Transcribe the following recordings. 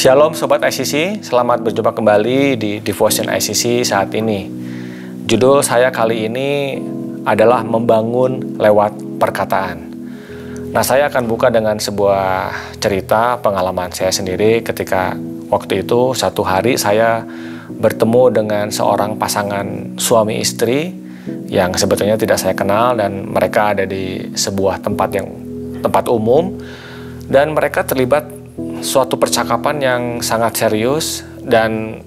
Shalom Sobat ICC, selamat berjumpa kembali di Devotion ICC saat ini. Judul saya kali ini adalah membangun lewat perkataan. Nah, saya akan buka dengan sebuah cerita pengalaman saya sendiri ketika waktu itu satu hari saya bertemu dengan seorang pasangan suami istri yang sebetulnya tidak saya kenal, dan mereka ada di sebuah tempat umum, dan mereka terlibat suatu percakapan yang sangat serius, dan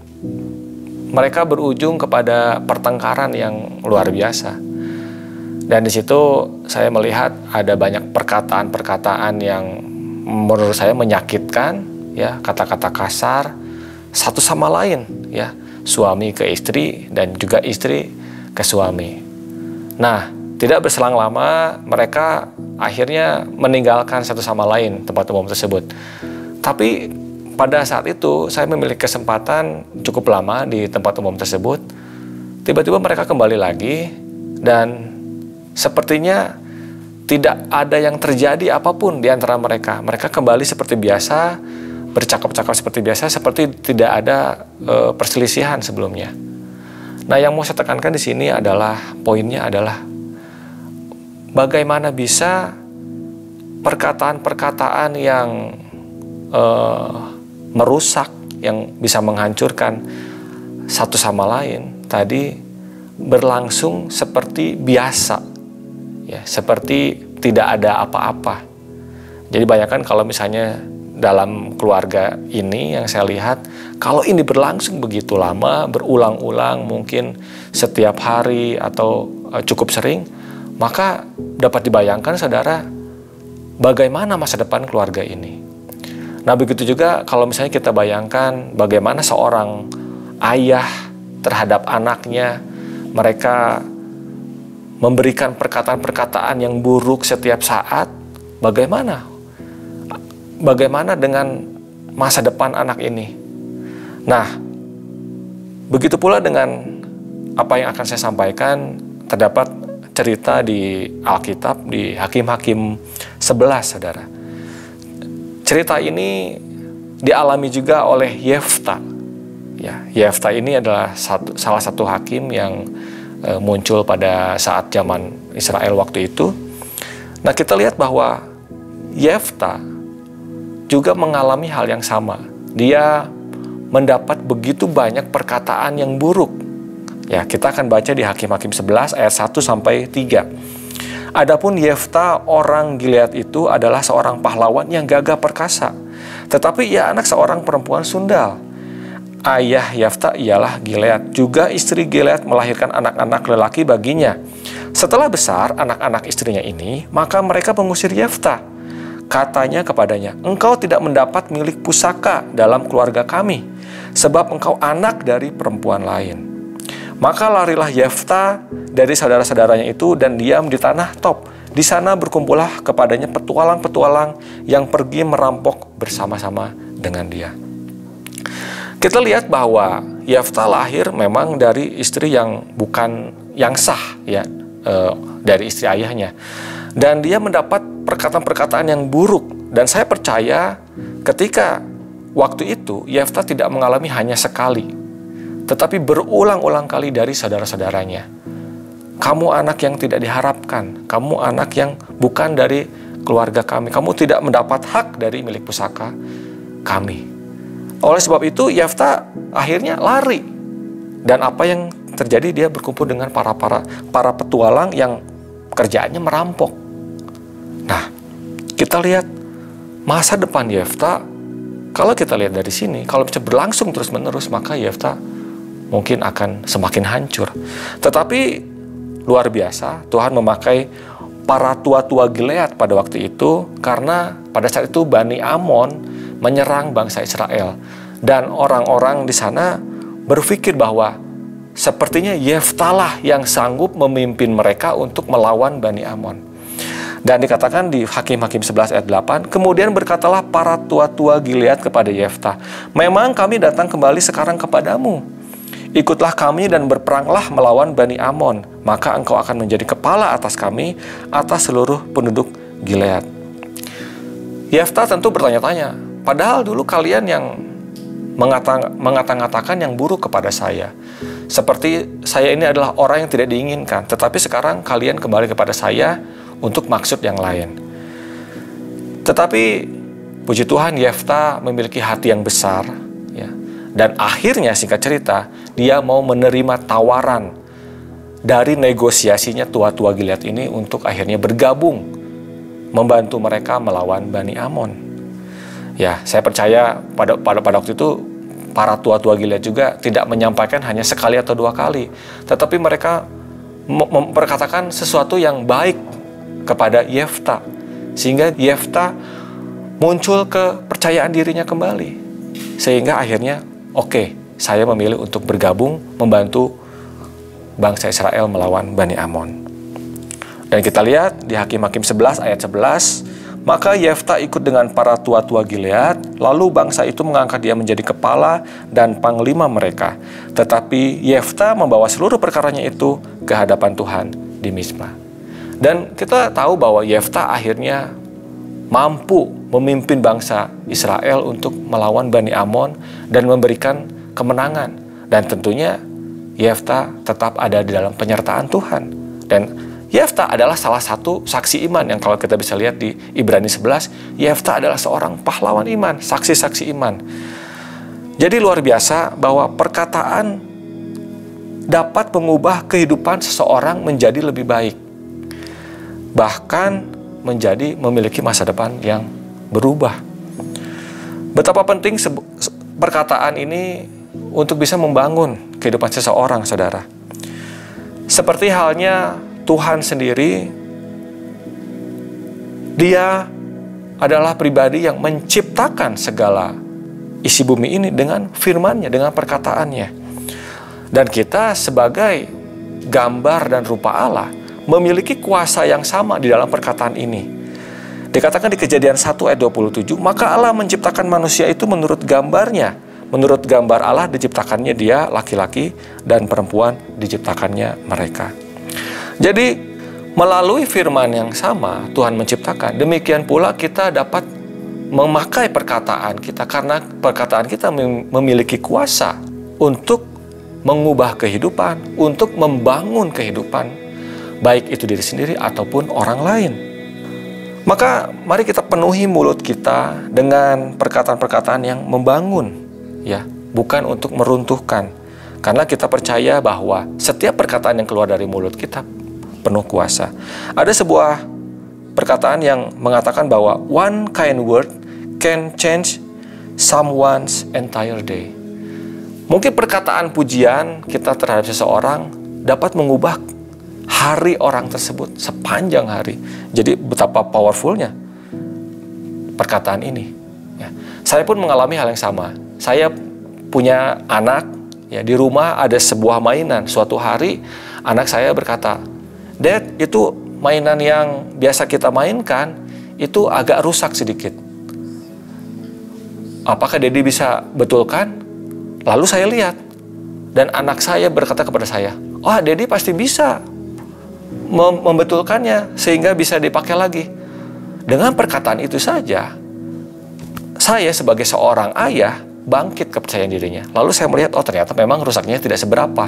mereka berujung kepada pertengkaran yang luar biasa. Dan di situ saya melihat ada banyak perkataan-perkataan yang menurut saya menyakitkan, ya, kata-kata kasar satu sama lain, ya, suami ke istri dan juga istri ke suami. Nah, tidak berselang lama mereka akhirnya meninggalkan satu sama lain tempat umum tersebut. Tapi pada saat itu saya memiliki kesempatan cukup lama di tempat umum tersebut. Tiba-tiba mereka kembali lagi, dan sepertinya tidak ada yang terjadi apapun di antara mereka. Mereka kembali seperti biasa, bercakap-cakap seperti biasa, seperti tidak ada perselisihan sebelumnya. Nah, yang mau saya tekankan di sini adalah, poinnya adalah bagaimana bisa perkataan-perkataan yang merusak, yang bisa menghancurkan satu sama lain tadi berlangsung seperti biasa, ya, seperti tidak ada apa-apa. Jadi bayangkan kalau misalnya dalam keluarga ini yang saya lihat, kalau ini berlangsung begitu lama, berulang-ulang, mungkin setiap hari atau cukup sering, maka dapat dibayangkan saudara, bagaimana masa depan keluarga ini. Nah, begitu juga kalau misalnya kita bayangkan bagaimana seorang ayah terhadap anaknya, mereka memberikan perkataan-perkataan yang buruk setiap saat, bagaimana dengan masa depan anak ini. Nah, begitu pula dengan apa yang akan saya sampaikan, terdapat cerita di Alkitab, di Hakim-Hakim 11, saudara. Cerita ini dialami juga oleh Yefta. Ya, Yefta ini adalah salah satu hakim yang muncul pada saat zaman Israel waktu itu. Nah, kita lihat bahwa Yefta juga mengalami hal yang sama. Dia mendapat begitu banyak perkataan yang buruk. Ya, kita akan baca di Hakim-Hakim 11 ayat 1 sampai 3. Adapun Yefta orang Gilead itu adalah seorang pahlawan yang gagah perkasa, tetapi ia anak seorang perempuan sundal. Ayah Yefta ialah Gilead, juga istri Gilead melahirkan anak-anak lelaki baginya. Setelah besar anak-anak istrinya ini, maka mereka mengusir Yefta. Katanya kepadanya, "Engkau tidak mendapat milik pusaka dalam keluarga kami, sebab engkau anak dari perempuan lain." Maka larilah Yefta dari saudara-saudaranya itu dan diam di tanah Top. Di sana berkumpullah kepadanya petualang-petualang yang pergi merampok bersama-sama dengan dia. Kita lihat bahwa Yefta lahir memang dari istri yang bukan yang sah, ya, dari istri ayahnya. Dan dia mendapat perkataan-perkataan yang buruk. Dan saya percaya ketika waktu itu Yefta tidak mengalami hanya sekali, tetapi berulang-ulang kali dari saudara-saudaranya. Kamu anak yang tidak diharapkan, kamu anak yang bukan dari keluarga kami, kamu tidak mendapat hak dari milik pusaka kami. Oleh sebab itu Yefta akhirnya lari. Dan apa yang terjadi, dia berkumpul dengan para petualang yang kerjaannya merampok. Nah, kita lihat masa depan Yefta, kalau kita lihat dari sini, kalau bisa berlangsung terus-menerus, maka Yefta mungkin akan semakin hancur. Tetapi luar biasa, Tuhan memakai para tua-tua Gilead pada waktu itu, karena pada saat itu Bani Amon menyerang bangsa Israel. Dan orang-orang di sana berpikir bahwa sepertinya Yefta lah yang sanggup memimpin mereka untuk melawan Bani Amon. Dan dikatakan di Hakim-Hakim 11 ayat 8, kemudian berkatalah para tua-tua Gilead kepada Yefta, "Memang kami datang kembali sekarang kepadamu. Ikutlah kami dan berperanglah melawan Bani Amon, maka engkau akan menjadi kepala atas kami, atas seluruh penduduk Gilead." Yefta tentu bertanya-tanya, padahal dulu kalian yang mengata-ngatakan yang buruk kepada saya. Seperti saya ini adalah orang yang tidak diinginkan, tetapi sekarang kalian kembali kepada saya untuk maksud yang lain. Tetapi puji Tuhan, Yefta memiliki hati yang besar, ya. Dan akhirnya singkat cerita, dia mau menerima tawaran dari negosiasinya tua-tua Gilead ini untuk akhirnya bergabung membantu mereka melawan Bani Amon. Ya, saya percaya pada waktu itu para tua-tua Gilead juga tidak menyampaikan hanya sekali atau dua kali, tetapi mereka memperkatakan sesuatu yang baik kepada Yefta, sehingga Yefta muncul kepercayaan dirinya kembali, sehingga akhirnya oke, saya memilih untuk bergabung membantu bangsa Israel melawan Bani Amon. Dan kita lihat di Hakim-Hakim 11 ayat 11, maka Yefta ikut dengan para tua-tua Gilead, lalu bangsa itu mengangkat dia menjadi kepala dan panglima mereka. Tetapi Yefta membawa seluruh perkaranya itu ke hadapan Tuhan di Mizpah. Dan kita tahu bahwa Yefta akhirnya mampu memimpin bangsa Israel untuk melawan Bani Amon dan memberikan kemenangan. Dan tentunya Yefta tetap ada di dalam penyertaan Tuhan. Dan Yefta adalah salah satu saksi iman yang kalau kita bisa lihat di Ibrani 11, Yefta adalah seorang pahlawan iman, saksi-saksi iman. Jadi luar biasa bahwa perkataan dapat mengubah kehidupan seseorang menjadi lebih baik. Bahkan menjadi memiliki masa depan yang berubah. Betapa penting perkataan ini untuk bisa membangun kehidupan seseorang, saudara. Seperti halnya Tuhan sendiri, Dia adalah pribadi yang menciptakan segala isi bumi ini dengan firman-Nya, dengan perkataannya. Dan kita sebagai gambar dan rupa Allah memiliki kuasa yang sama di dalam perkataan ini. Dikatakan di Kejadian 1 ayat 27, maka Allah menciptakan manusia itu menurut gambarnya. Menurut gambar Allah diciptakannya dia, laki-laki dan perempuan diciptakannya mereka. Jadi melalui firman yang sama Tuhan menciptakan, demikian pula kita dapat memakai perkataan kita, karena perkataan kita memiliki kuasa untuk mengubah kehidupan, untuk membangun kehidupan, baik itu diri sendiri ataupun orang lain. Maka mari kita penuhi mulut kita dengan perkataan-perkataan yang membangun, ya, bukan untuk meruntuhkan. Karena kita percaya bahwa setiap perkataan yang keluar dari mulut kita penuh kuasa. Ada sebuah perkataan yang mengatakan bahwa one kind word can change someone's entire day. Mungkin perkataan pujian kita terhadap seseorang dapat mengubah hari orang tersebut sepanjang hari. Jadi betapa powerfulnya perkataan ini. Ya. Saya pun mengalami hal yang sama. Saya punya anak, ya, di rumah ada sebuah mainan. Suatu hari anak saya berkata, "Dad, itu mainan yang biasa kita mainkan itu agak rusak sedikit. Apakah Daddy bisa betulkan?" Lalu saya lihat, dan anak saya berkata kepada saya, "Oh, Daddy pasti bisa membetulkannya sehingga bisa dipakai lagi." Dengan perkataan itu saja, saya sebagai seorang ayah bangkit kepercayaan dirinya. Lalu saya melihat, oh ternyata memang rusaknya tidak seberapa.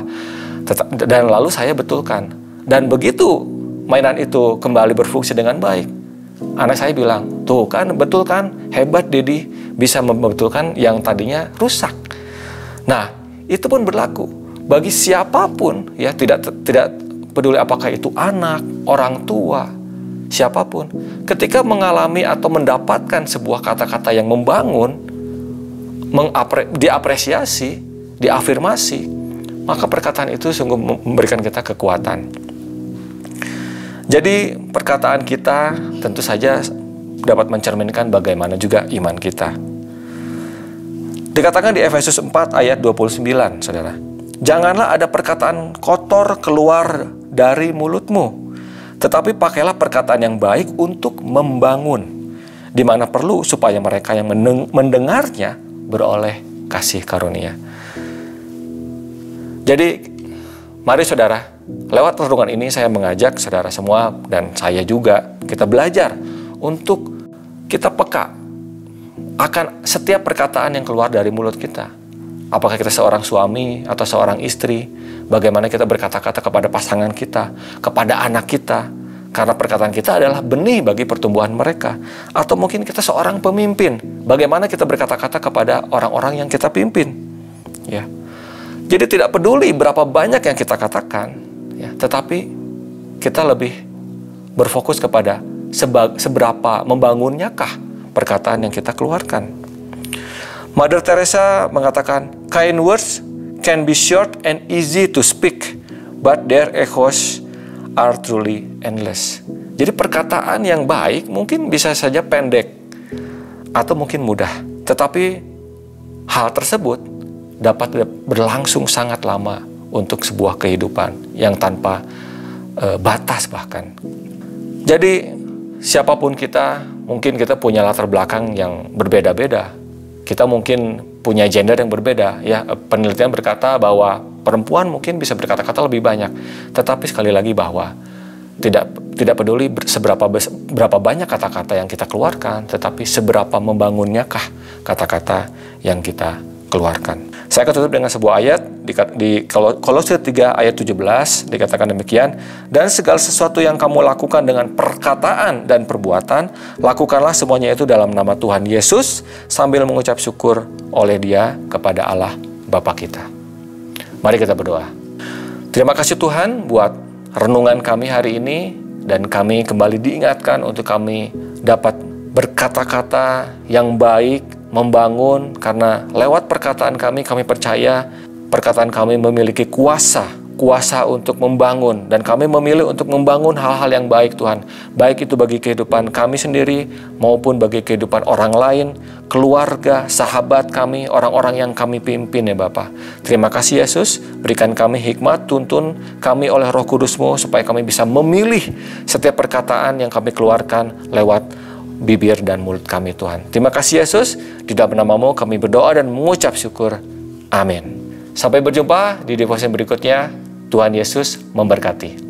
Dan lalu saya betulkan. Dan begitu mainan itu kembali berfungsi dengan baik, anak saya bilang, "Tuh kan, betul kan? Hebat Daddy bisa membetulkan yang tadinya rusak." Nah, itu pun berlaku bagi siapapun, ya, tidak peduli apakah itu anak, orang tua, siapapun. Ketika mengalami atau mendapatkan sebuah kata-kata yang membangun, diapresiasi, diafirmasi, maka perkataan itu sungguh memberikan kita kekuatan. Jadi perkataan kita tentu saja dapat mencerminkan bagaimana juga iman kita. Dikatakan di Efesus 4 ayat 29, saudara, "Janganlah ada perkataan kotor keluar dari mulutmu, tetapi pakailah perkataan yang baik untuk membangun, di mana perlu supaya mereka yang mendengarnya beroleh kasih karunia." Jadi mari saudara, lewat renungan ini saya mengajak saudara semua dan saya juga, kita belajar untuk kita peka akan setiap perkataan yang keluar dari mulut kita. Apakah kita seorang suami atau seorang istri, bagaimana kita berkata-kata kepada pasangan kita, kepada anak kita, karena perkataan kita adalah benih bagi pertumbuhan mereka. Atau mungkin kita seorang pemimpin, bagaimana kita berkata-kata kepada orang-orang yang kita pimpin. Ya. Jadi tidak peduli berapa banyak yang kita katakan, ya, tetapi kita lebih berfokus kepada seberapa membangunnyakah perkataan yang kita keluarkan. Mother Teresa mengatakan, kind words can be short and easy to speak, but their echoes are truly endless. Jadi perkataan yang baik mungkin bisa saja pendek atau mungkin mudah, tetapi hal tersebut dapat berlangsung sangat lama untuk sebuah kehidupan yang tanpa batas bahkan. Jadi siapapun kita, mungkin kita punya latar belakang yang berbeda-beda. Kita mungkin punya gender yang berbeda, ya. Penelitian berkata bahwa perempuan mungkin bisa berkata-kata lebih banyak, tetapi sekali lagi bahwa tidak peduli berapa banyak kata-kata yang kita keluarkan, tetapi seberapa membangunnyakah kata-kata yang kita keluarkan. Saya akan tutup dengan sebuah ayat di Kolose 3 ayat 17, dikatakan demikian, dan segala sesuatu yang kamu lakukan dengan perkataan dan perbuatan, lakukanlah semuanya itu dalam nama Tuhan Yesus, sambil mengucap syukur oleh Dia kepada Allah Bapa kita. Mari kita berdoa. Terima kasih Tuhan buat renungan kami hari ini, dan kami kembali diingatkan untuk kami dapat berkata-kata yang baik, membangun, karena lewat perkataan kami percaya perkataan kami memiliki kuasa untuk membangun, dan kami memilih untuk membangun hal-hal yang baik Tuhan, baik itu bagi kehidupan kami sendiri maupun bagi kehidupan orang lain, keluarga, sahabat kami, orang-orang yang kami pimpin ya Bapa. Terima kasih Yesus, berikan kami hikmat, tuntun kami oleh Roh Kudus-Mu supaya kami bisa memilih setiap perkataan yang kami keluarkan lewat bibir dan mulut kami Tuhan. Terima kasih Yesus, di dalam nama-Mu kami berdoa dan mengucap syukur. Amin. Sampai berjumpa di devotion berikutnya. Tuhan Yesus memberkati.